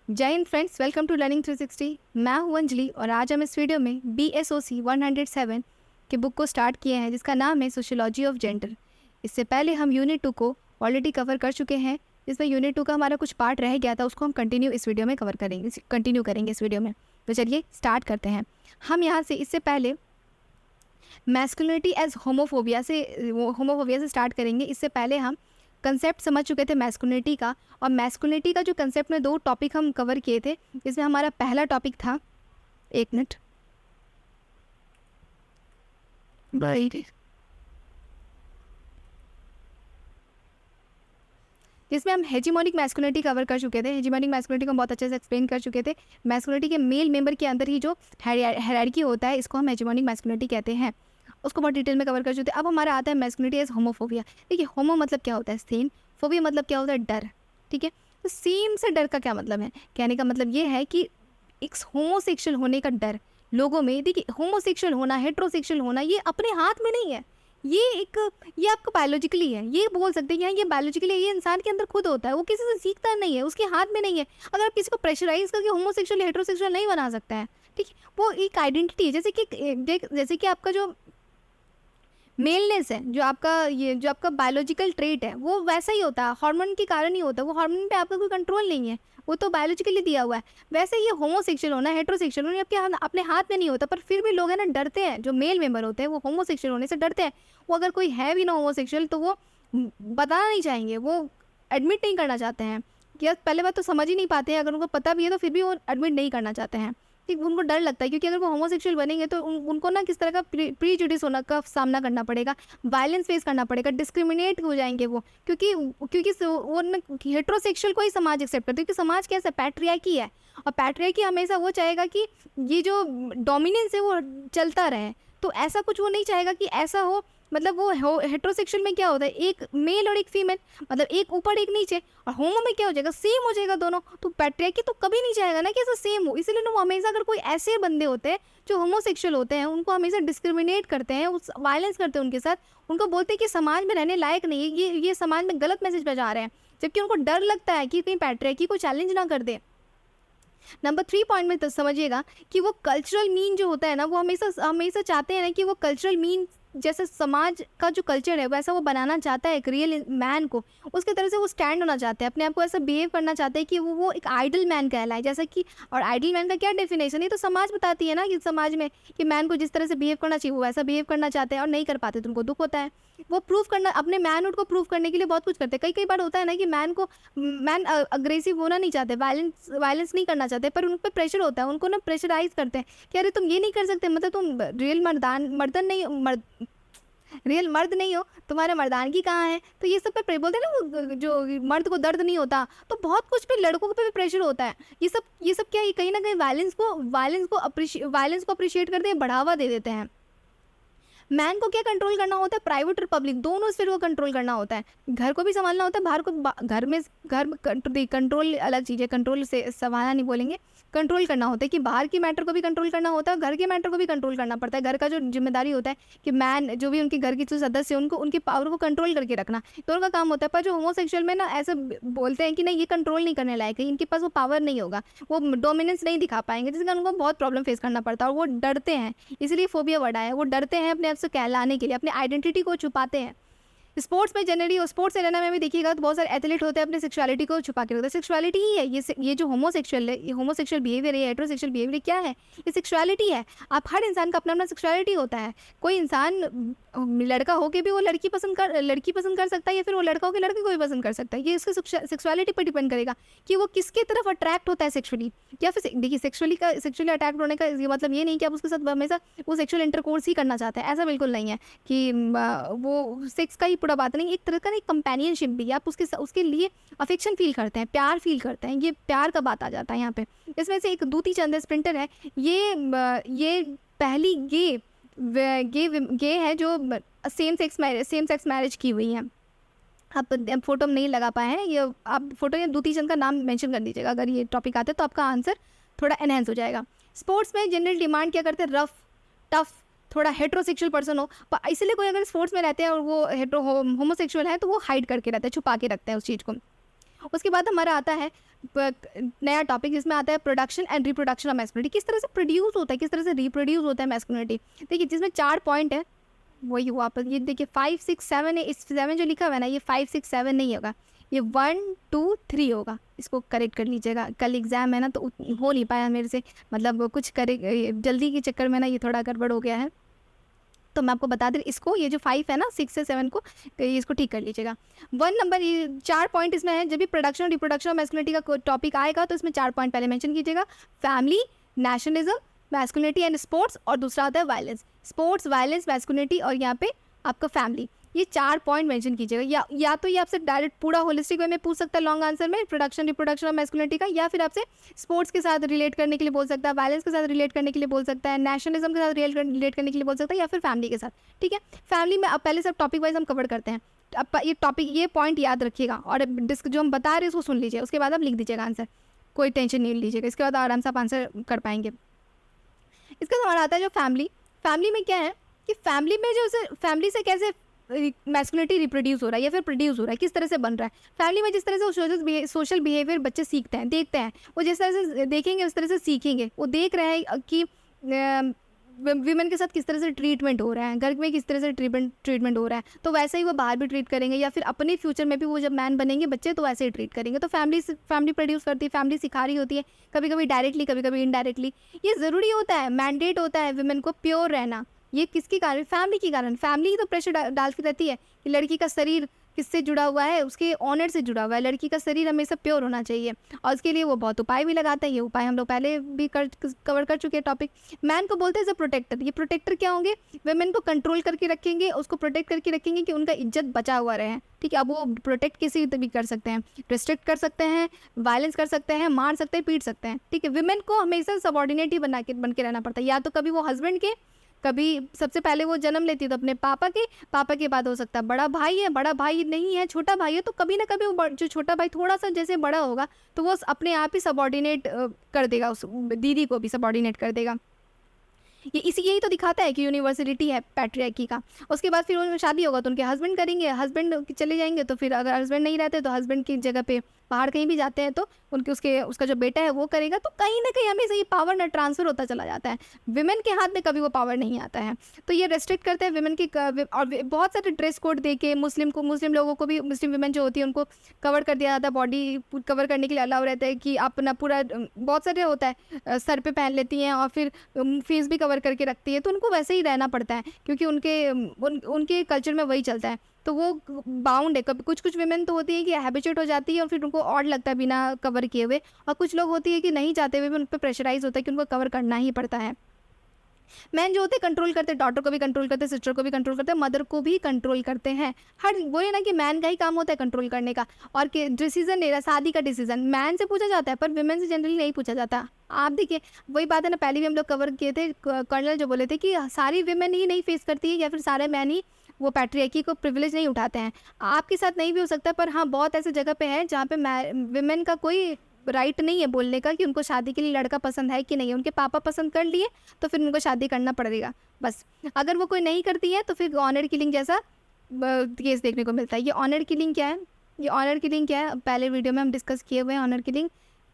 जय हिंद friends, welcome to Learning 360। मैं हूं अंजलि और आज हम इस वीडियो में BSOC 107 के बुक को स्टार्ट किए हैं जिसका नाम है सोशियोलॉजी ऑफ जेंडर। इससे पहले हम यूनिट 2 को ऑलरेडी कवर कर चुके हैं, जिसमें यूनिट 2 का हमारा कुछ पार्ट रह गया था, उसको हम कंटिन्यू करेंगे इस वीडियो में। तो चलिए स्टार्ट करते हैं। हम यहाँ से इससे पहले मैस्कुलिनिटी एज होमोफोबिया से स्टार्ट करेंगे। इससे पहले हम कंसेप्ट समझ चुके थे मैस्कुलिनिटी का, और मैस्कुलिनिटी का जो कंसेप्ट में 2 टॉपिक हम कवर किए थे, जिसमें हमारा पहला टॉपिक था, एक मिनट, जिसमें हम हेजीमोनिक मैस्कुलिनिटी कवर कर चुके थे। हेजीमोनिक मैस्कुलिनिटी को हम बहुत अच्छे से एक्सप्लेन कर चुके थे। मैस्कुलिनिटी के मेल मेंबर के अंदर ही जो हायरार्की होता है, इसको हम हेजीमोनिक मैस्कुलिनिटी कहते हैं, उसको बहुत डिटेल में कवर कर चुके थे। अब हमारा आता है मैस्कुलिनिटी एज होमोफोबिया। देखिए, होमो मतलब क्या होता है सेम, फोबिया मतलब क्या होता है डर। ठीक है, तो सेम से डर का क्या मतलब है? कहने का मतलब ये है कि एक होमोसेक्सुअल होने का डर लोगों में। देखिए, होमोसेक्सुअल होना, हेट्रोसेक्सुअल होना, ये अपने हाथ में नहीं है। ये आपका बायोलॉजिकली है, ये बोल सकते हैं, ये बायोलॉजिकली ये इंसान के अंदर खुद होता है, वो किसी से सीखता नहीं है, उसके हाथ में नहीं है। अगर आप किसी को प्रेशराइज करके होमोसेक्सुअल हेट्रोसेक्सुअल नहीं बना सकता है। ठीक है, वो एक आइडेंटिटी है। जैसे कि आपका जो मेलनेस है, जो आपका बायोलॉजिकल ट्रेट है, वो वैसा ही होता है, हार्मोन के कारण ही होता है। वो हार्मोन पे आपका कोई कंट्रोल नहीं है, वो तो बायोलॉजिकली दिया हुआ है। वैसे ये होमोसेक्सुअल होना, हेट्रोसेक्सुअल होना अपने हाथ में नहीं होता, पर फिर भी लोग है ना डरते हैं। जो मेल मेंबर होते हैं वो होमोसेक्सुअल होने से डरते हैं। वो अगर कोई है भी ना होमोसेक्सुअल तो वो बताना नहीं चाहेंगे, वो एडमिट नहीं करना चाहते हैं। या पहले बात तो समझ ही नहीं पाते हैं, अगर उनको पता भी है तो फिर भी वो एडमिट नहीं करना चाहते हैं। ठीक, उनको डर लगता है, क्योंकि अगर वो होमोसेक्सुअल बनेंगे तो उनको ना किस तरह का प्रीजुडिस होना का सामना करना पड़ेगा, वायलेंस फेस करना पड़ेगा, डिस्क्रिमिनेट हो जाएंगे वो, क्योंकि वो हेट्रोसेक्सुअल को ही समाज एक्सेप्ट करते हैं। क्योंकि समाज कैसा, पैट्रियार्की है, और पैट्रियार्की हमेशा वो चाहेगा कि ये जो डोमिनेंस है वो चलता रहे। तो ऐसा कुछ वो नहीं चाहेगा कि ऐसा हो। मतलब वो हेट्रोसेक्सुअल में क्या होता है, एक मेल और एक फीमेल, मतलब एक ऊपर एक नीचे। और होमो में क्या हो जाएगा, सेम हो जाएगा दोनों। तो पैट्रियार्की तो कभी नहीं चाहेगा ना कि ऐसा सेम हो। इसलिए ना वो हमेशा, अगर कोई ऐसे बंदे होते हैं जो होमोसेक्सुअल होते हैं, उनको हमेशा डिस्क्रिमिनेट करते हैं, उस वायलेंस करते हैं उनके साथ, उनको बोलते हैं कि समाज में रहने लायक नहीं है, ये समाज में गलत मैसेज भेजा रहे हैं। जबकि उनको डर लगता है कि कहीं पैट्रियार्की को चैलेंज ना कर दे। नंबर 3 पॉइंट में तो समझिएगा कि वो कल्चरल मीन जो होता है ना, वो हमेशा चाहते हैं ना कि वो कल्चरल मीन जैसे समाज का जो कल्चर है वैसा वो बनाना चाहता है एक रियल मैन को। उसके तरह से वो स्टैंड होना चाहते हैं, अपने आप को ऐसा बिहेव करना चाहते हैं कि वो एक आइडल मैन कहलाए। जैसा कि, और आइडल मैन का क्या डेफिनेशन, ये तो समाज बताती है ना कि समाज में कि मैन को जिस तरह से बिहेव करना चाहिए वो वैसा बिहेव करना चाहते हैं, और नहीं कर पाते तो उनको दुख होता है। वो प्रूव करना, अपने मैनहुड को प्रूव करने के लिए बहुत कुछ करते हैं। कई बार होता है ना कि मैन अग्रेसिव होना नहीं चाहते, वायलेंस नहीं करना चाहते, पर उन पर प्रेशर होता है, उनको ना प्रेशराइज करते हैं कि अरे तुम ये नहीं कर सकते, मतलब तुम रियल मर्द नहीं हो, तुम्हारा मर्दानगी कहाँ है। तो ये सब पे बोलते हैं ना, वो जो मर्द को दर्द नहीं होता, तो बहुत कुछ पे लड़कों पे भी प्रेशर होता है। ये सब क्या है, कहीं ना कहीं वायलेंस को अप्रिशिएट करते हैं, बढ़ावा दे देते हैं। मैन को क्या कंट्रोल करना होता है, प्राइवेट और पब्लिक दोनों स्फीयर को कंट्रोल करना होता है। घर को भी संभालना होता है, घर में कंट्रोल अलग चीज़ है, कंट्रोल से संभालना नहीं बोलेंगे, कंट्रोल करना होता है कि बाहर की मैटर को भी कंट्रोल करना होता है, घर के मैटर को भी कंट्रोल करना पड़ता है। घर का जो जिम्मेदारी होता है कि मैन जो भी उनके घर के जो सदस्य उनको उनकी पावर को कंट्रोल करके रखना, दोनों का काम होता है। पर जो होमोसेक्सुअल में ना ऐसे बोलते हैं कि नहीं, ये कंट्रोल नहीं करने लायक है, इनके पास वो पावर नहीं होगा, वो डोमिनेंस नहीं दिखा पाएंगे, जिसका उनको बहुत प्रॉब्लम फेस करना पड़ता है, और वो डरते हैं। इसलिए फोबिया वर्ड आया है, वो डरते हैं अपने आप से कहलाने के लिए, अपने आइडेंटिटी को छुपाते हैं। स्पोर्ट्स में जनरली, स्पोर्ट्स एरेना में भी देखिएगा तो बहुत सारे एथलीट होते हैं अपने सेक्सुअलिटी को छुपा के रखते हैं। सेक्सुअलिटी ही है ये जो होमोसेक्सुअल है, ये होमोसेक्सुअल बिहेवियर है, हेट्रोसेक्सुअल बिहेवियर क्या है, ये सेक्सुअलिटी है। आप हर इंसान का अपना अपना सेक्सुअलिटी होता है। कोई इंसान लड़का होके भी वो लड़की पसंद कर सकता है, या फिर वो लड़का होकर लड़के को भी पसंद कर सकता है। ये उसकी सेक्सुअलिटी पर डिपेंड करेगा कि वो किसके तरफ अट्रैक्ट होता है सेक्सुअली। या फिर देखिए, सेक्सुअली अट्रैक्ट होने का ये मतलब ये नहीं कि आप उसके साथ हमेशा वो सेक्सुअल इंटरकोर्स ही करना चाहते हैं, ऐसा बिल्कुल नहीं है कि वो सेक्स का ही पूरा बात नहीं। एक तरह का एक कंपेनियनशिप भी, आप उसके लिए अफेक्शन फील करते हैं, प्यार फील करते हैं, ये प्यार का बात आ जाता है यहाँ पे। इसमें से एक दूती चंद स्प्रिंटर है, ये पहली गे है जो सेम सेक्स मैरिज की हुई है। आप फोटो में नहीं लगा पाए हैं, ये आप फोटो या दूती चंद का नाम मेंशन कर दीजिएगा अगर ये टॉपिक आता है, तो आपका आंसर थोड़ा एनहेंस हो जाएगा। स्पोर्ट्स में जनरल डिमांड क्या करते हैं, रफ टफ, थोड़ा हेट्रोसेक्सुअल पर्सन हो। इसलिए कोई अगर स्पोर्ट्स में रहते हैं और वो होमोसेक्सुअल है तो वो हाइड करके रहता है, छुपा के रखते हैं उस चीज़ को। उसके बाद हमारा आता है नया टॉपिक जिसमें आता है production and reproduction of masculinity. किस तरह से प्रोड्यूस होता है, किस तरह से रिप्रोड्यूस होता है मैस्कुलिनिटी। देखिए जिसमें 4 पॉइंट है वही हुआ पर ये देखिए 5 6 7 है। इस 7 जो लिखा हुआ है ना ये 5 6 7 नहीं होगा, ये 1 2 3 होगा। इसको करेक्ट कर लीजिएगा, कल एग्जाम है ना तो हो नहीं पाया मेरे से, मतलब कुछ करे जल्दी के चक्कर में ना ये थोड़ा गड़बड़ हो गया है। तो मैं आपको बता दें इसको, ये जो 5 है ना 6 से 7 को इसको ठीक कर लीजिएगा। 1 नंबर ये 4 पॉइंट इसमें है। जब भी प्रोडक्शन और रिप्रोडक्शन ऑफ मैस्कुलिनिटी का टॉपिक आएगा तो इसमें 4 पॉइंट पहले मेंशन कीजिएगा, family, nationalism, masculinity and sports, और दूसरा आता है वायलेंस। स्पोर्ट्स, वायलेंस, मैस्कुलिनिटी और यहाँ पे आपका फैमिली, ये 4 पॉइंट मेंशन कीजिएगा। या तो ये आपसे डायरेक्ट पूरा होलिस्टिक वे में पूछ सकता है लॉन्ग आंसर में प्रोडक्शन रिप्रोडक्शन ऑफ मैस्कुलिनिटी का, या फिर आपसे स्पोर्ट्स के साथ रिलेट करने के लिए बोल सकता है, वायलेंस के साथ रिलेट करने के लिए बोल सकता है, नेशनलिज्म के साथ रिलेट करने के लिए बोल सकता है, या फिर फैमिली के साथ। ठीक है, फैमिली में अब पहले सब टॉपिक वाइज हम कवर करते हैं। अब ये टॉपिक ये पॉइंट याद रखिएगा और जो हम बता रहे हैं उसको सुन लीजिए, उसके बाद आप लिख दीजिएगा आंसर, कोई टेंशन नहीं लीजिएगा, इसके बाद आराम से आप आंसर कर पाएंगे। इसका सवाल आता है जो फैमिली में क्या है कि फैमिली में जो फैमिली से कैसे मैस्कुलिनिटी रिप्रोड्यूस हो रहा है या फिर प्रोड्यूस हो रहा है, किस तरह से बन रहा है। फैमिली में जिस तरह से सोशल बिहेवियर बच्चे सीखते हैं, देखते हैं, वो जिस तरह से देखेंगे उस तरह से सीखेंगे। वो देख रहे हैं कि विमेन के साथ किस तरह से ट्रीटमेंट हो रहा है, घर में किस तरह से ट्रीटमेंट हो रहा है, तो वैसे ही वो बाहर भी ट्रीट करेंगे, या फिर अपने फ्यूचर में भी वो जब मैन बनेंगे बच्चे तो वैसे ही ट्रीट करेंगे। तो फैमिली प्रोड्यूस करती है, फैमिली सिखा रही होती है, कभी कभी डायरेक्टली कभी कभी इनडायरेक्टली। ये ज़रूरी होता है, मैंडेट होता है विमेन को प्योर रहना। ये किसके कारण, फैमिली के कारण। फैमिली ही तो प्रेशर डालती रहती है कि लड़की का शरीर किससे जुड़ा हुआ है, उसके ऑनर से जुड़ा हुआ है। लड़की का शरीर हमेशा प्योर होना चाहिए और उसके लिए वो बहुत उपाय भी लगाता है। ये उपाय हम लोग पहले भी कवर कर चुके हैं टॉपिक। मैन को बोलते हैं एज अ प्रोटेक्टर। ये प्रोटेक्टर क्या होंगे, वेमेन को कंट्रोल करके रखेंगे, उसको प्रोटेक्ट करके रखेंगे कि उनका इज्जत बचा हुआ रहे। ठीक है, अब वो प्रोटेक्ट किसी भी कर सकते हैं, रिस्ट्रिक्ट कर सकते हैं, वायलेंस कर सकते हैं, मार सकते हैं, पीट सकते हैं। ठीक है, विमेन को हमेशा सबॉर्डिनेट ही बन के रहना पड़ता है। या तो कभी वो हस्बैंड के, कभी सबसे पहले वो जन्म लेती है तो अपने पापा के बाद हो सकता है बड़ा भाई है, बड़ा भाई नहीं है छोटा भाई है, तो कभी ना कभी वो जो छोटा भाई थोड़ा सा जैसे बड़ा होगा तो वो अपने आप ही सबॉर्डिनेट कर देगा, उस दीदी को भी सबॉर्डिनेट कर देगा। यही तो दिखाता है कि यूनिवर्सलिटी है पैट्रियार्की का। उसके बाद फिर उनकी शादी होगा तो उनके हस्बैंड करेंगे, हस्बैंड चले जाएंगे तो फिर अगर हस्बैंड नहीं रहते तो हस्बैंड की जगह पे बाहर कहीं भी जाते हैं तो उसका जो बेटा है वो करेगा। तो कहीं ना कहीं हमेशा ये पावर ना ट्रांसफर होता चला जाता है, विमेन के हाथ में कभी वो पावर नहीं आता है। तो ये रेस्ट्रिक्ट करते हैं विमेन की, और बहुत सारे ड्रेस कोड दे के मुस्लिम लोगों को भी, मुस्लिम विमेन जो होती है उनको कवर कर दिया जाता है, बॉडी कवर करने के लिए अलाउ रहता है कि अपना पूरा, बहुत सारे होता है सर पे पहन लेती हैं और फिर फेस भी कवर करके रखती है। तो उनको वैसे ही रहना पड़ता है क्योंकि उनके कल्चर में वही चलता है, तो वो बाउंड है। कभी कुछ विमेन तो होती है कि हैबिचुएट हो जाती है और फिर उनको ऑड लगता है बिना कवर किए हुए, और कुछ लोग होती है कि नहीं चाहते हुए भी उन पर प्रेशराइज होता है कि उनको कवर करना ही पड़ता है। मैन जो होते हैं कंट्रोल करते हैं, डॉटर को भी कंट्रोल करते हैं, सिस्टर को भी कंट्रोल करते हैं, मदर को भी कंट्रोल करते हैं। हर बोले ना कि मैन का ही काम होता है कंट्रोल करने का। और डिसीजन ले रहा, शादी का डिसीजन मैन से पूछा जाता है पर विमेन से जनरली नहीं पूछा जाता। आप देखिए वही बात है ना, पहले भी हम लोग कवर किए थे, कर्नल जो बोले थे कि सारी विमेन ही नहीं फेस करती है या फिर सारे मैन ही वो पैट्रियार्की को प्रिविलेज नहीं उठाते हैं। आपके साथ नहीं भी हो सकता, पर हाँ बहुत ऐसे जगह पे है जहाँ पे विमेन का कोई राइट नहीं है बोलने का कि उनको शादी के लिए लड़का पसंद है कि नहीं है। उनके पापा पसंद कर लिए तो फिर उनको शादी करना पड़ेगा बस। अगर वो कोई नहीं करती है तो फिर ऑनर किलिंग जैसा केस देखने को मिलता है। ये ऑनर किलिंग क्या है, पहले वीडियो में हम डिस्कस किए हुए हैं। ऑनर किलिंग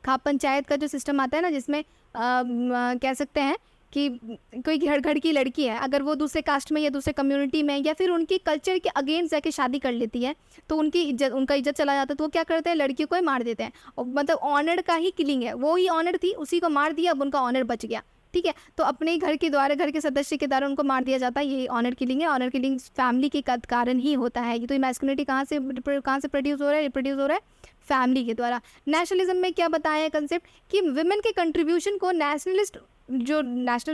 खाप पंचायत का जो सिस्टम आता है ना, जिसमें कह सकते हैं कि कोई घर की लड़की है, अगर वो दूसरे कास्ट में या दूसरे कम्युनिटी में या फिर उनकी कल्चर के अगेंस्ट जाके शादी कर लेती है तो उनका इज्जत चला जाता है। तो वो क्या करते हैं, लड़की को ही मार देते हैं। और मतलब ऑनर का ही किलिंग है, वो ही ऑनर थी, उसी को मार दिया, अब उनका ऑनर बच गया। ठीक है, तो अपने घर के द्वारा, घर के सदस्य के द्वारा उनको मार दिया जाता है। ये ऑनर किलिंग है। ऑनर किलिंग फैमिली के कारण ही होता है। ये तो मैस्कुलिनिटी कहाँ से रिप्रोड्यूस हो रहा है फैमिली के द्वारा। नेशनलिज्म में क्या बताया है कंसेप्ट कि विमेन के कंट्रीब्यूशन को नेशनल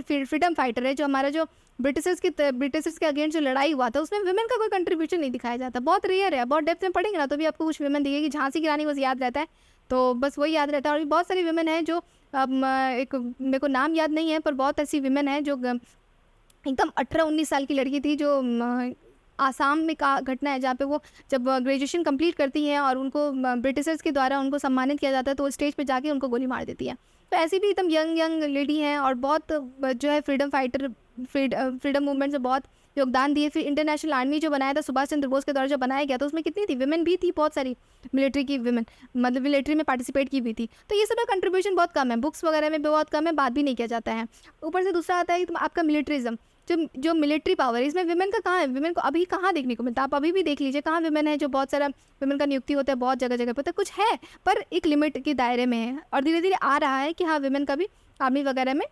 फ्रीडम फाइटर है, जो हमारा जो ब्रिटिशर्स के अगेंस्ट जो लड़ाई हुआ था उसमें विमेन का कोई कंट्रीब्यूशन नहीं दिखाया जाता। बहुत रेयर है, बहुत डेप्थ में पढ़ेंगे ना तो भी आपको कुछ विमेन दिखेगी। झांसी की रानी बस याद रहता है, तो बस वही याद रहता है। और भी बहुत सारी विमेन हैं जो एक मेरे को नाम याद नहीं है, पर बहुत ऐसी विमेन है जो एकदम 18-19 साल की लड़की थी, जो आसाम में का घटना है जहाँ पे वो जब ग्रेजुएशन कंप्लीट करती हैं और उनको ब्रिटिशर्स के द्वारा उनको सम्मानित किया जाता है तो वो स्टेज पे जाके उनको गोली मार देती है। तो ऐसी भी एकदम यंग लेडी हैं और बहुत जो है फ्रीडम फाइटर, फ्रीडम मूवमेंट से बहुत योगदान दिए। फिर इंटरनेशनल आर्मी जो बनाया था सुभाष चंद्र बोस के द्वारा जो बनाया गया था, उसमें कितनी थी विमेन भी थी, बहुत सारी मिलिट्री की विमेन, मतलब मिलिट्री में पार्टिसिपेट की भी थी। तो ये सब का कंट्रीब्यूशन बहुत कम है, बुक्स वगैरह में भी बहुत कम है, बात भी नहीं किया जाता है। ऊपर से दूसरा आता है कि आपका मिलिट्रिज्म, जो जो मिलिट्री पावर है, इसमें विमेन का कहाँ है, विमेन को अभी कहाँ देखने को मिलता है। आप अभी भी देख लीजिए कहाँ विमेन है, जो बहुत सारा विमेन का नियुक्ति होता है बहुत जगह जगह पर, तो कुछ है पर एक लिमिट के दायरे में है। और धीरे धीरे आ रहा है कि हाँ विमेन का भी आर्मी वगैरह में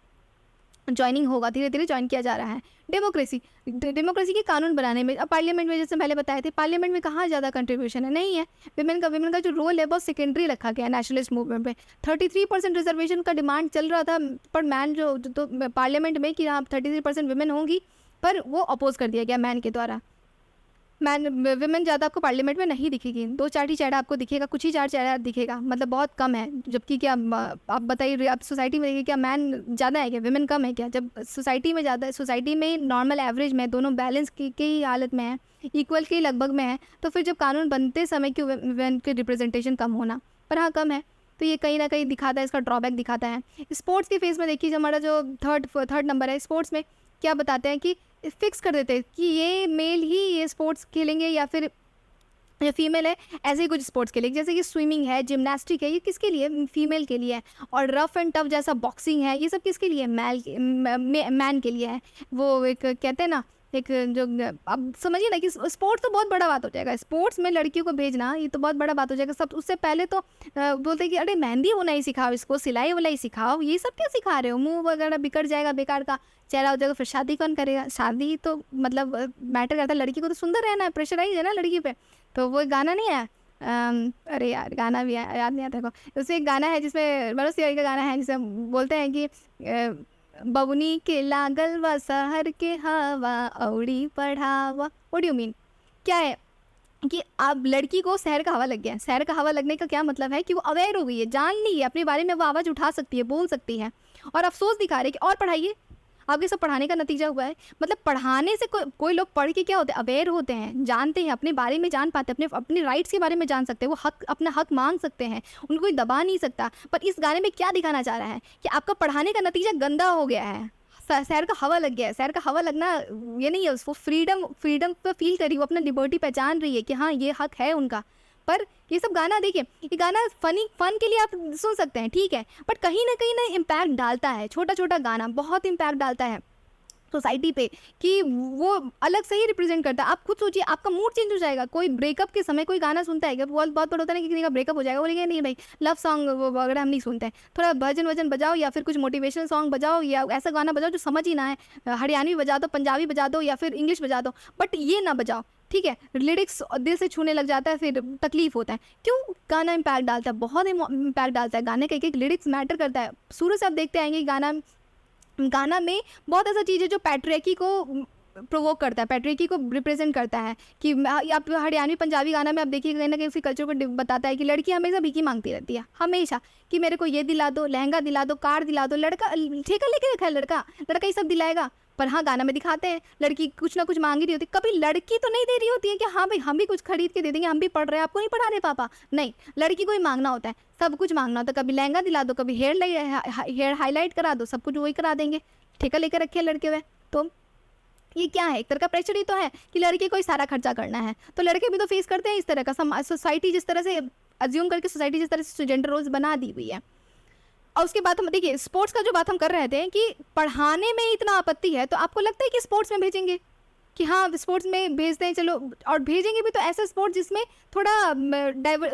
ज्वाइनिंग होगा, धीरे धीरे ज्वाइन किया जा रहा है। डेमोक्रेसी, डेमोक्रेसी के कानून बनाने में, अब पार्लियामेंट में जैसे पहले बताए थे, पार्लियामेंट में कहाँ ज़्यादा कंट्रीब्यूशन है, नहीं है। विमेन का जो रोल है बहुत सेकेंडरी रखा गया है नेशनलिस्ट मूवमेंट में। 33% रिजर्वेशन का डिमांड चल रहा था, पर मैन जो तो पार्लियामेंट में कि हाँ 33% विमेन होंगी, पर वो अपोज कर दिया गया मैन के द्वारा। विमेन ज़्यादा आपको पार्लियामेंट में नहीं दिखेगी, 2-4 ही चेहरा आपको दिखेगा, कुछ ही 4 चेहरा दिखेगा, मतलब बहुत कम है। जबकि क्या आप बताइए, आप सोसाइटी में देखिए क्या मैन ज़्यादा है क्या, विमेन कम है क्या? जब सोसाइटी में ज़्यादा है, सोसाइटी में नॉर्मल एवरेज में दोनों बैलेंस की ही हालत में है, इक्वल के लगभग में है, तो फिर जब कानून बनते समय क्यों विमेन के रिप्रेजेंटेशन कम होना? पर हाँ कम है, तो ये कहीं ना कहीं दिखाता है, इसका ड्रॉबैक दिखाता है। स्पोर्ट्स के फेस में देखिए, हमारा जो थर्ड नंबर है स्पोर्ट्स में, क्या बताते हैं कि फिक्स कर देते हैं कि ये मेल ही ये स्पोर्ट्स खेलेंगे या फिर या फीमेल है ऐसे ही कुछ स्पोर्ट्स के लिए, जैसे कि स्विमिंग है, जिम्नास्टिक है, ये किसके लिए? फीमेल के लिए है। और रफ एंड टफ जैसा बॉक्सिंग है, ये सब किसके लिए? मैन के लिए है। वो एक कहते हैं ना, एक जो, अब समझिए ना कि स्पोर्ट्स तो बहुत बड़ा बात हो जाएगा, स्पोर्ट्स में लड़कियों को भेजना ये तो बहुत बड़ा बात हो जाएगा। सब उससे पहले तो बोलते हैं कि अरे मेहंदी होना ही सिखाओ, इसको सिलाई वाला सिखाओ, ये सब क्या सिखा रहे हो? मुंह वगैरह बिगड़ जाएगा, बेकार का चेहरा हो जाएगा, फिर शादी कौन करेगा? शादी तो मतलब मैटर करता है, लड़की को तो सुंदर रहना है, प्रेशराइज है ना लड़की पे। तो वो गाना नहीं है, अरे यार गाना भी याद नहीं आता को, उससे एक गाना है जिसमें मनोज तिवारी का गाना है, जिसमें बोलते हैं कि बबुनी के लागल व शहर के हवा औड़ी पढ़ावा। What do you mean? क्या है कि अब लड़की को शहर का हवा लग गया है। शहर का हवा लगने का क्या मतलब है कि वो अवेयर हो गई है, जान ली है अपने बारे में, वो आवाज़ उठा सकती है, बोल सकती है, और अफसोस दिखा रहे कि और पढ़ाइए। अब ये सब पढ़ाने का नतीजा हुआ है, मतलब पढ़ाने से कोई लोग पढ़ के क्या होते हैं, अवेयर होते हैं, जानते हैं, अपने बारे में जान पाते हैं, अपने राइट्स के बारे में जान सकते हैं, वो हक, अपना हक मांग सकते हैं, उनको कोई दबा नहीं सकता। पर इस गाने में क्या दिखाना चाह रहा है कि आपका पढ़ाने का नतीजा गंदा हो गया है, शहर का हवा लग गया है। शहर का हवा लगना ये नहीं है, उसको फ्रीडम पर फील करी, वो अपना लिबर्टी पहचान रही है कि हाँ ये हक है उनका। पर ये सब गाना देखिए, ये गाना फन के लिए आप सुन सकते हैं, ठीक है, बट कहीं ना इम्पैक्ट डालता है। छोटा छोटा गाना बहुत इम्पैक्ट डालता है सोसाइटी पे, कि वो अलग से ही रिप्रेजेंट करता है। आप खुद सोचिए, आपका मूड चेंज हो जाएगा। कोई ब्रेकअप के समय कोई गाना सुनता है क्या? बहुत बहुत बड़ा होता है ना कि किसी का ब्रेकअप हो जाएगा, बोलेंगे नहीं भाई लव सॉन्ग वगैरह हम नहीं सुनते हैं, थोड़ा भजन वजन बजाओ या फिर कुछ मोटिवेशनल सॉन्ग बजाओ, या ऐसा गाना बजाओ जो समझ ही ना है, हरियाणवी बजा दो, पंजाबी बजा दो, या फिर इंग्लिश बजा दो, बट ये ना बजाओ, ठीक है। लिरिक्स दिल से छूने लग जाता है, फिर तकलीफ होता है। क्यों? गाना इम्पैक्ट डालता है, बहुत इम्पैक्ट डालता है, गाने का एक एक लिरिक्स मैटर करता है। शुरू से आप देखते आएंगे गाना में बहुत ऐसा चीज़ है जो पैट्रियार्की को प्रोवोक करता है, पैट्रियार्की को रिप्रेजेंट करता है। कि आप हरियाणवी पंजाबी गाना में आप देखिए कहीं ना कहीं उसी कल्चर को बताता है कि लड़की हमेशा भीखी मांगती रहती है, हमेशा, कि मेरे को ये दिला दो, लहंगा दिला दो, कार दिला दो। लड़का ठेका लेके रखा है, लड़का ये सब दिलाएगा। पर हाँ गाना में दिखाते हैं लड़की कुछ ना कुछ मांग रही होती है, कभी लड़की तो नहीं दे रही होती है कि हाँ भाई हम भी कुछ खरीद के दे देंगे, हम भी पढ़ रहे हैं, आपको नहीं पढ़ा रहे पापा, नहीं, लड़की को ही मांगना होता है, सब कुछ मांगना होता है। कभी लहंगा दिला दो, कभी हेयर हाईलाइट करा दो, सब कुछ वही करा देंगे, ठेका लेकर रखे लड़के हुए। तो ये क्या है? एक तरह का प्रेशर ही तो है कि लड़के को ही सारा खर्चा करना है। तो लड़के भी तो फेस करते हैं इस तरह का, सोसाइटी जिस तरह से अज्यूम करके, सोसाइटी जिस तरह से जेंडर रोल्स बना दी हुई है। और उसके बाद हम देखिए स्पोर्ट्स का जो बात हम कर रहे थे कि पढ़ाने में इतना आपत्ति है, तो आपको लगता है कि स्पोर्ट्स में भेजेंगे कि हाँ स्पोर्ट्स में भेजते हैं, चलो, और भेजेंगे भी तो ऐसा स्पोर्ट्स जिसमें थोड़ा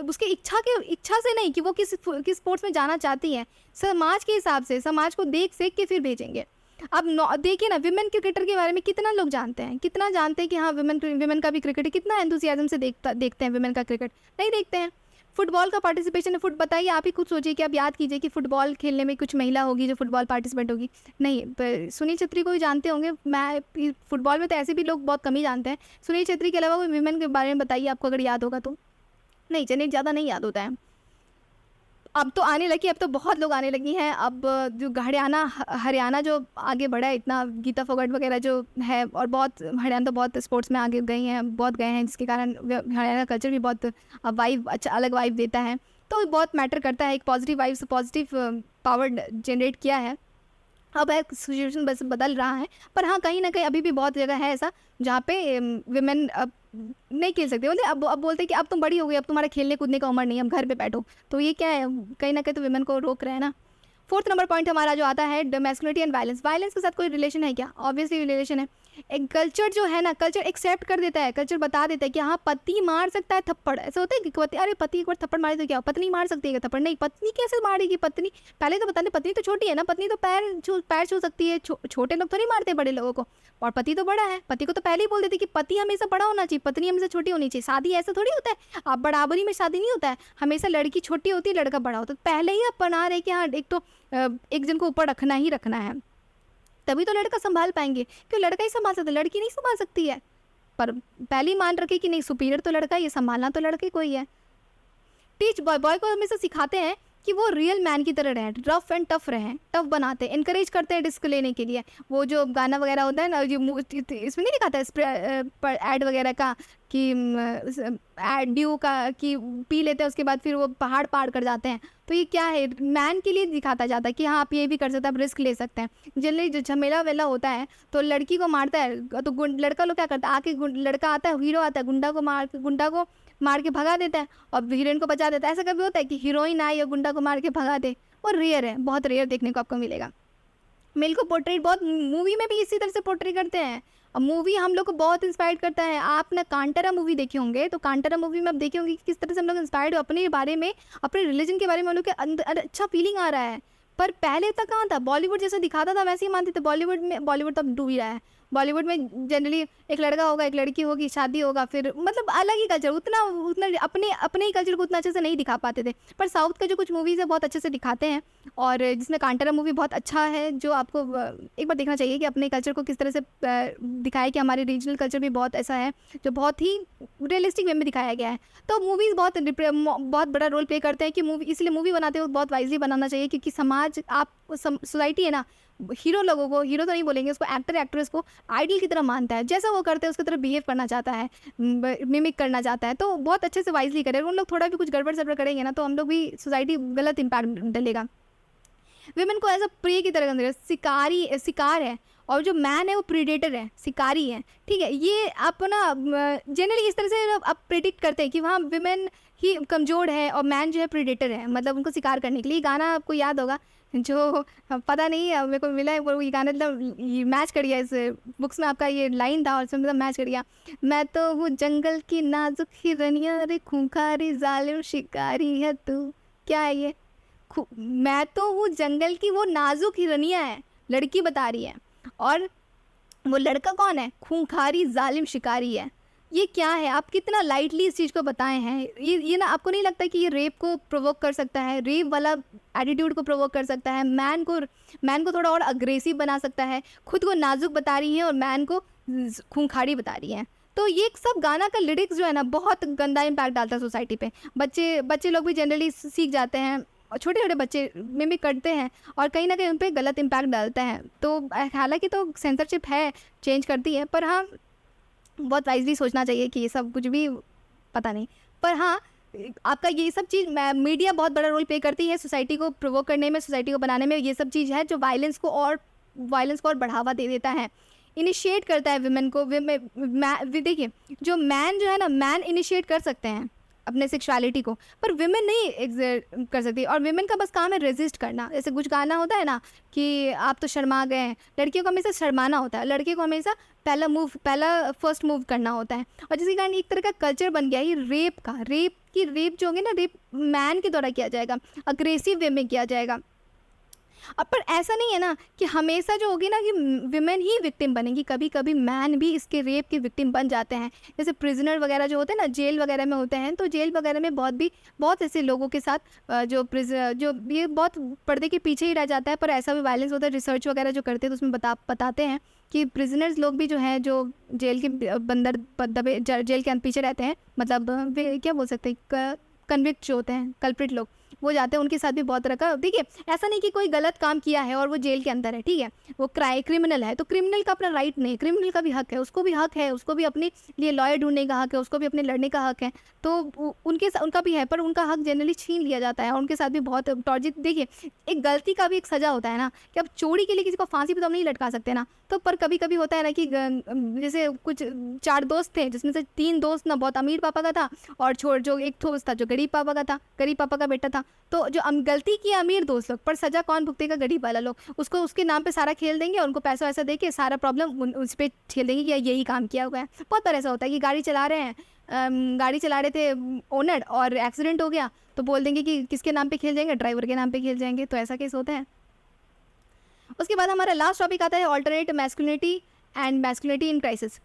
उसके इच्छा से नहीं कि वो किस स्पोर्ट्स में जाना चाहती है, समाज के हिसाब से, समाज को देख सेख के फिर भेजेंगे। अब देखिए ना, विमेन क्रिकेटर के बारे में कितना लोग जानते हैं, कि हाँ विमेन का भी क्रिकेट है, कितना एंथुसियाज्म से देखते हैं विमेन का क्रिकेट, नहीं देखते हैं। फुटबॉल का पार्टिसिपेशन है, बताइए, आप ही खुद सोचिए कि आप याद कीजिए कि फुटबॉल खेलने में कुछ महिला होगी जो फुटबॉल पार्टिसिपेंट होगी, नहीं। सुनील छेत्री को भी जानते होंगे, मैं फुटबॉल में तो ऐसे भी लोग बहुत कम ही जानते हैं। सुनील छेत्री के अलावा कोई विमेन के बारे में बताइए आपको अगर याद होगा तो, नहीं, चलिए ज़्यादा नहीं याद होता है। अब तो आने लगी, अब तो बहुत लोग आने लगी हैं। अब जो हरियाणा जो आगे बढ़ा है इतना, गीता फोगाट वगैरह जो है, और बहुत हरियाणा तो बहुत स्पोर्ट्स में आगे बहुत गए हैं, जिसके कारण हरियाणा का कल्चर भी बहुत वाइब, अच्छा अलग वाइब देता है। तो बहुत मैटर करता है, एक पॉजिटिव वाइब से पॉजिटिव पावर जनरेट किया है। अब है सिचुएशन बस बदल रहा है, पर हाँ कहीं ना कहीं अभी भी बहुत जगह है ऐसा जहाँ पे विमेन अब नहीं खेल सकते, बोलते अब बोलते हैं कि अब तुम बड़ी हो गई, अब तुम्हारा खेलने कूदने का उम्र नहीं है, अब घर पे बैठो। तो ये क्या है, कहीं ना कहीं तो विमेन को रोक रहे हैं ना। फोर्थ नंबर पॉइंट हमारा जो आता है मैस्कुलिनिटी एंड वायलेंस। वायलेंस के साथ कोई रिलेशन है क्या? ऑब्वियसली रिलेशन है। एक कल्चर जो है ना, कल्चर एक्सेप्ट कर देता है, कल्चर बता देता है कि हाँ पति मार सकता है थप्पड़। ऐसा होता है कि पति, अरे पति एक बार थप्पड़ मारे तो क्या, पत्नी मार सकती है थप्पड़? नहीं, पत्नी कैसे मारेगी? पत्नी पहले तो बताते, पत्नी तो छोटी है ना, पत्नी तो पैर छू सकती है, छोटे लोग तो नहीं मारते बड़े लोगों को, और पति तो बड़ा है। पति को तो पहले ही बोल देते कि पति हमेशा बड़ा होना चाहिए, पत्नी हमेशा छोटी होनी चाहिए। शादी ऐसा थोड़ी होता है, आप बराबरी में शादी नहीं होता है, हमेशा लड़की छोटी होती है लड़का बड़ा होता है। पहले ही आप बना रहे कि हाँ एक तो एक जन को ऊपर रखना ही रखना है, तभी तो लड़का संभाल पाएंगे। क्यों लड़का ही संभाल सकता है, लड़की नहीं संभाल सकती है? पर पहले ही मान रखे कि नहीं, सुपीरियर तो लड़का, ये संभालना तो लड़के को ही है। टीच बॉय, बॉय को हमेशा सिखाते हैं कि वो रियल मैन की तरह रहें, रफ एंड टफ रहें, टफ बनाते हैं, इंकरेज करते हैं रिस्क लेने के लिए। वो जो गाना वगैरह होता है ना, जो इसमें नहीं दिखाता है ऐड वगैरह का कि ड्यू का कि पी लेते हैं उसके बाद फिर वो पहाड़ पार कर जाते हैं। तो ये क्या है, मैन के लिए दिखाता जाता है कि हाँ आप ये भी कर सकते हैं, आप रिस्क ले सकते हैं। जनरली जो झमेला वेला होता है तो लड़की को मारता है, तो लड़का लोग क्या करता है, आके लड़का आता है, हीरो आता है, गुंडा को मार के भगा देता है और हीरोइन को बचा देता है। ऐसा कभी होता है कि हीरोइन आई और गुंडा को मार के भगा दे? और रेयर है, बहुत रेयर देखने को आपको मिलेगा। मेल को पोर्ट्रेट बहुत मूवी में भी इसी तरह से पोर्ट्रेट करते हैं, और मूवी हम लोग को बहुत इंस्पायर करता है। आप ना कांतारा मूवी देखे होंगे, तो कांतारा मूवी में आप देखे होंगे कि किस तरह से हम लोग इंस्पायर्ड हो अपने बारे में, अपने रिलीजन के बारे में हम लोग के अंदर अच्छा फीलिंग आ रहा है। पर पहले तक कहाँ था, बॉलीवुड जैसा दिखाता था वैसे ही मानते थे। बॉलीवुड तो अब डूब ही रहा है। बॉलीवुड में जनरली एक लड़का होगा, एक लड़की होगी, शादी होगा, फिर मतलब अलग ही कल्चर, उतना अपने ही कल्चर को उतना अच्छे से नहीं दिखा पाते थे। पर साउथ के जो कुछ मूवीज़ है बहुत अच्छे से दिखाते हैं, और जिसमें कांतारा मूवी बहुत अच्छा है, जो आपको एक बार देखना चाहिए कि अपने कल्चर को किस तरह से दिखाया कि हमारे रीजनल कल्चर भी बहुत ऐसा है जो बहुत ही रियलिस्टिक वे में दिखाया गया है। तो मूवीज़ बहुत बड़ा रोल प्ले करते हैं कि इसलिए मूवी बनाते वक्त बहुत वाइजली बनाना चाहिए, क्योंकि समाज, आप सोसाइटी है ना, हीरो लोगों को, हीरो तो नहीं बोलेंगे उसको, एक्टर एक्ट्रेस को आइडल की तरह मानता है। जैसा वो करते हैं उसकी तरह बिहेव करना चाहता है, मिमिक करना चाहता है। तो बहुत अच्छे से वाइजली करें। उन लोग थोड़ा भी कुछ गड़बड़ सड़बड़ करेंगे ना, तो हम लोग भी सोसाइटी गलत इम्पैक्ट डलेगा। विमेन को एज अ प्रे की तरह कंसिडर, शिकार है, और जो मैन है वो प्रीडेटर है, शिकारी है। ठीक है, ये आप ना जनरली इस तरह से आप प्रिडिक्ट करते हैं कि वहाँ विमेन ही कमज़ोर है और मैन जो है प्रीडेटर है, मतलब उनको शिकार करने के लिए। गाना आपको याद होगा, जो पता नहीं मेरे को मिला है, वो ये गाना मतलब मैच कर गया इस बुक्स में, आपका ये लाइन था और इसमें मतलब मैच कर गया। मैं तो हूँ जंगल की नाजुक हिरनिया रे, खूंखारी जालिम शिकारी है तू। क्या है ये? मैं तो हूँ जंगल की वो नाजुक हिरनिया है, लड़की बता रही है, और वो लड़का कौन है? खूंखारी जालिम शिकारी है। ये क्या है? आप कितना लाइटली इस चीज़ को बताए हैं। ये ना, आपको नहीं लगता कि ये रेप को प्रोवोक कर सकता है, रेप वाला एटीट्यूड को प्रोवोक कर सकता है, मैन को थोड़ा और अग्रेसिव बना सकता है। खुद को नाजुक बता रही है और मैन को खूंखारी बता रही है। तो ये सब गाना का लिरिक्स जो है ना, बहुत गंदा इम्पैक्ट डालता है सोसाइटी पे। बच्चे लोग भी जनरली सीख जाते हैं, और छोटे छोटे बच्चे मिमिक करते हैं, और कहीं ना कहीं उन पर गलत इम्पैक्ट डालता है। तो हालांकि तो सेंसरशिप है, चेंज करती है, पर हाँ बहुत वाइजली सोचना चाहिए कि ये सब कुछ भी पता नहीं। पर हाँ, आपका ये सब चीज़, मीडिया बहुत बड़ा रोल प्ले करती है सोसाइटी को प्रोवोक करने में, सोसाइटी को बनाने में। ये सब चीज़ है जो वायलेंस को और बढ़ावा दे देता है, इनिशिएट करता है विमेन को। देखिए, जो मैन जो है ना, मैन इनिशिएट कर सकते हैं अपने सेक्सुअलिटी को, पर विमेन नहीं एग्जर्ट कर सकती। और विमेन का बस काम है रेजिस्ट करना। जैसे कुछ गाना होता है ना कि आप तो शर्मा गए हैं, लड़कियों को हमेशा शर्माना होता है, लड़के को हमेशा पहला फर्स्ट मूव करना होता है। और जिसके कारण एक तरह का कल्चर बन गया ये रेप जो होंगे ना, रेप मैन के द्वारा किया जाएगा, अग्रेसिव वे में किया जाएगा। अब पर ऐसा नहीं है ना कि हमेशा जो होगी ना कि विमेन ही विक्टिम बनेगी, कभी कभी मैन भी इसके रेप के विक्टिम बन जाते हैं। जैसे प्रिजनर वगैरह जो होते हैं ना, जेल वगैरह में होते हैं, तो जेल वगैरह में बहुत ऐसे लोगों के साथ जो ये बहुत पर्दे के पीछे ही रह जाता है, पर ऐसा भी वायलेंस होता है। रिसर्च वगैरह जो करते हैं तो उसमें बताते हैं कि प्रिजनर्स लोग भी जो हैं, जो जेल के बंदर दबे जेल के पीछे रहते हैं, मतलब वे क्या बोल सकते हैं, कन्विक्ट जो होते हैं, कल्प्रिट लोग, वो जाते हैं, उनके साथ भी बहुत तरह का, देखिए ऐसा नहीं कि कोई गलत काम किया है और वो जेल के अंदर है, ठीक है, वो क्रिमिनल है तो क्रिमिनल का अपना राइट नहीं, क्रिमिनल का भी हक है, उसको भी हक है, उसको भी अपने लिए लॉयर ढूंढने का हक है, उसको भी अपने लड़ने का हक है। तो उनका भी है, पर उनका हक जनरली छीन लिया जाता है और उनके साथ भी बहुत टॉर्चर। देखिए एक गलती का भी एक सज़ा होता है ना, कि अब चोरी के लिए किसी को फांसी पे तो हम नहीं लटका सकते ना, तो पर कभी कभी होता है ना कि जैसे कुछ 4 दोस्त थे जिसमें से 3 दोस्त ना बहुत अमीर पापा का था और जो एक दोस्त था जो गरीब पापा का था, गरीब पापा का बेटा था। तो जो गलती की अमीर दोस्त लोग, पर सजा कौन भुगतेगा? गरीब वाला लोग। उसको उसके नाम पे सारा खेल देंगे, उनको पैसा वैसा दे के सारा प्रॉब्लम उस पर खेल देंगे कि यही काम किया हुआ है। बहुत बार ऐसा होता है कि गाड़ी चला रहे हैं, गाड़ी चला रहे थे ओनर और एक्सीडेंट हो गया, तो बोल देंगे कि किसके नाम पे खेल जाएंगे? ड्राइवर के नाम पे खेल जाएंगे। तो ऐसा केस होता है। उसके बाद हमारा लास्ट टॉपिक आता है alternate masculinity and masculinity in crisis.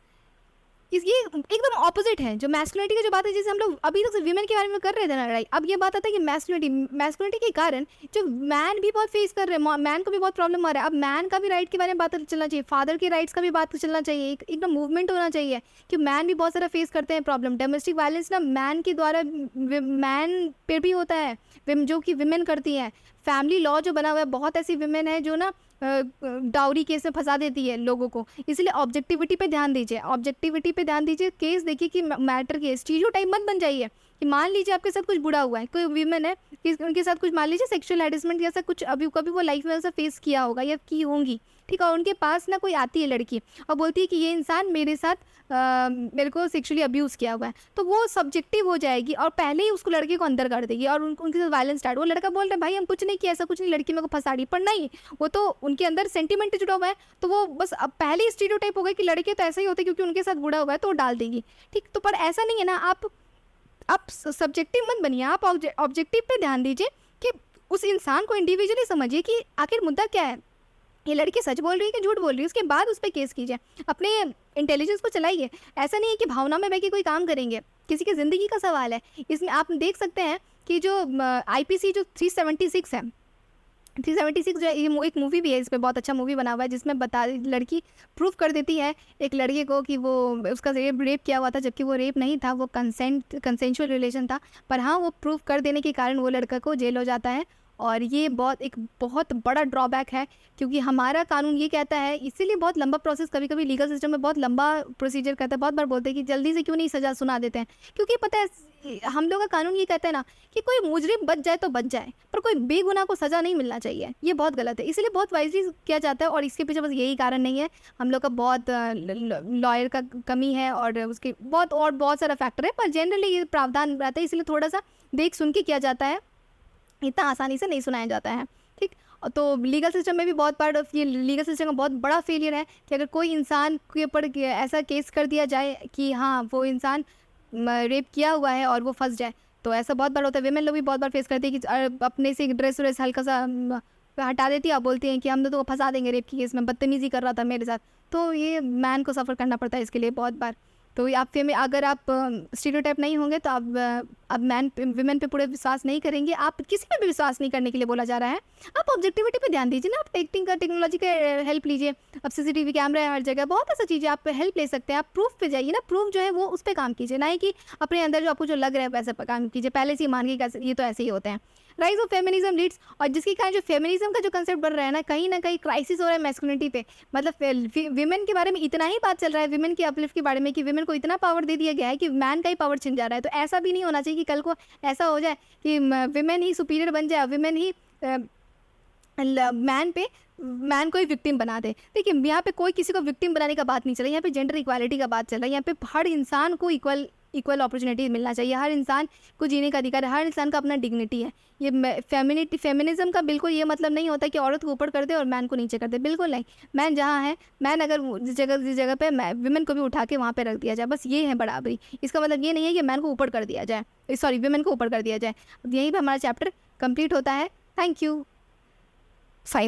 ये एकदम ऑपोजिट है। जो मैस्कुलिनिटी की जो बात है, जैसे हम लोग अभी तक वीमेन के बारे में कर रहे थे ना लड़ाई, अब ये बात आता है कि मैस्कुलिनिटी के कारण जो मैन भी बहुत फेस कर रहे हैं, मैन को भी बहुत प्रॉब्लम आ रहा है। अब मैन का भी राइट के बारे में बात चलना चाहिए, फादर के राइट्स का भी बात चलना चाहिए, एकदम मूवमेंट होना चाहिए कि मैन भी बहुत सारा फेस करते हैं प्रॉब्लम। डोमेस्टिक वायलेंस ना मैन के द्वारा मैन पे भी होता है, जो कि विमेन करती हैं। फैमिली लॉ जो बना हुआ है, बहुत ऐसी विमेन है जो ना डाउरी केस में फंसा देती है लोगों को। इसलिए ऑब्जेक्टिविटी पे ध्यान दीजिए, ऑब्जेक्टिविटी पे ध्यान दीजिए। केस देखिए कि मैटर केस, स्टीरियोटाइप मत बन जाइए कि मान लीजिए आपके साथ कुछ बुरा हुआ है, कोई वीमेन है कि उनके साथ कुछ मान लीजिए सेक्सुअल हैरेसमेंट जैसा कुछ अभी कभी वो लाइफ में ऐसा फेस किया होगा या की होंगी, ठीक है, और उनके पास ना कोई आती है लड़की और बोलती है कि ये इंसान मेरे साथ मेरे को सेक्सुअली अब्यूज़ किया हुआ है, तो वो सब्जेक्टिव हो जाएगी और पहले ही उसको लड़के को अंदर कर देगी और उनके साथ वायलेंस स्टार्ट। वो लड़का बोल रहा है भाई हम कुछ नहीं किया, ऐसा कुछ नहीं, लड़की मेरे को फंसा रही, पर नहीं, वो तो उनके अंदर सेंटिमेंट जुड़ा हुआ है। तो वो बस अब पहले ही स्टीरियोटाइप हो गया कि लड़के तो ऐसे ही होते क्योंकि उनके साथ बुरा हुआ है, तो वो डाल देगी, ठीक। तो पर ऐसा नहीं है ना, आप सब्जेक्टिव मत बनिए, आप ऑब्जेक्टिव पे ध्यान दीजिए कि उस इंसान को इंडिविजुअली समझिए कि आखिर मुद्दा क्या है, ये लड़की सच बोल रही है कि झूठ बोल रही है, उसके बाद उस पर केस कीजिए, अपने इंटेलिजेंस को चलाइए। ऐसा नहीं है कि भावना में बह के कोई काम करेंगे, किसी की ज़िंदगी का सवाल है। इसमें आप देख सकते हैं कि जो IPC जो 376 है, 376 जो है, ये एक मूवी भी है, इस पर बहुत अच्छा मूवी बना हुआ है, जिसमें लड़की प्रूफ कर देती है एक लड़के को कि वो उसका रेप किया हुआ था, जबकि वो रेप नहीं था, वो कंसेंशुअल रिलेशन था। पर हाँ, वो प्रूफ कर देने के कारण वो लड़का को जेल हो जाता है। और ये एक बहुत बड़ा ड्रॉबैक है, क्योंकि हमारा कानून ये कहता है, इसीलिए बहुत लंबा प्रोसेस, कभी कभी लीगल सिस्टम में बहुत लंबा प्रोसीजर कहता है। बहुत बार बोलते हैं कि जल्दी से क्यों नहीं सज़ा सुना देते हैं, क्योंकि पता है हम लोग का कानून ये कहता है ना कि कोई मुजरिम बच जाए तो बच जाए, पर कोई बेगुनाह को सज़ा नहीं मिलना चाहिए। ये बहुत गलत है, इसलिए बहुत वाइजली किया जाता है। और इसके पीछे बस यही कारण नहीं है, हम लोग का बहुत लॉयर का कमी है और उसके बहुत सारा फैक्टर है, पर जनरली ये प्रावधान रहता है, इसलिए थोड़ा सा देख सुन के किया जाता है, इतना आसानी से नहीं सुनाया जाता है, ठीक। तो लीगल सिस्टम में भी बहुत बार ये लीगल सिस्टम का बहुत बड़ा फेलियर है कि अगर कोई इंसान के ऊपर ऐसा केस कर दिया जाए कि हाँ वो इंसान रेप किया हुआ है और वो फंस जाए, तो ऐसा बहुत बार होता है। वेमेन लोग भी बहुत बार फेस करती है कि अपने से ड्रेस व्रेस हल्का सा हटा देती है, आप बोलती हैं कि हम तो फंसा देंगे रेप की केस में, बदतमीज़ी कर रहा था मेरे साथ। तो ये मैन को सफ़र करना पड़ता है इसके लिए बहुत बार। तो आप अगर आप स्टीरियोटाइप नहीं होंगे तो आप विमेन पे पूरे विश्वास नहीं करेंगे, आप किसी पे भी विश्वास नहीं करने के लिए बोला जा रहा है। आप ऑब्जेक्टिविटी पे ध्यान दीजिए ना, आप टेक्नोलॉजी का हेल्प लीजिए। अब CCTV कैमरा है हर जगह, बहुत ऐसा चीज़ें आप हेल्प ले सकते हैं। आप प्रूफ पे जाइए ना, प्रूफ जो है वो उस पर काम कीजिए, ना ही कि अपने अंदर जो आपको जो लग रहा है वैसे पर काम कीजिए, पहले से ही मान के ये तो ऐसे ही होते हैं। राइज ऑफ फेमिनिज्म लीड्स, और जिसके कारण जो फेमिनिज्म का जो कंसेप्ट बढ़ रहा है ना कहीं क्राइसिस हो रहा है मैस्कुलिनिटी पे। मतलब विमेन के बारे में इतना ही बात चल रहा है, विमेन की अपलिफ्ट के बारे में, कि विमेन को इतना पावर दे दिया गया है कि मैन का ही पावर छिन जा रहा है। तो ऐसा भी नहीं होना चाहिए कि कल को ऐसा हो जाए कि विमेन ही सुपीरियर बन जाए, विमेन ही मैन को ही विक्टिम बना दे। देखिए यहाँ पे कोई किसी को विक्टिम बनाने का बात नहीं चल रही, यहाँ पे जेंडर इक्वालिटी का बात चल रहा है। यहाँ पे हर इंसान को इक्वल अपॉर्चुनिटी मिलना चाहिए, हर इंसान को जीने का अधिकार है, हर इंसान का अपना डिग्निटी है। ये फेमिनिज्म का बिल्कुल ये मतलब नहीं होता कि औरत को ऊपर कर दे और मैन को नीचे कर दे, बिल्कुल नहीं। मैन जहाँ है, मैन अगर जिस जगह पे विमेन को भी उठा के वहाँ पे रख दिया जाए, बस ये है बराबरी। इसका मतलब ये नहीं है कि मैन को ऊपर कर दिया जाए, सॉरी विमेन को ऊपर कर दिया जाए। यहीं पर हमारा चैप्टर कंप्लीट होता है। Thank you. 5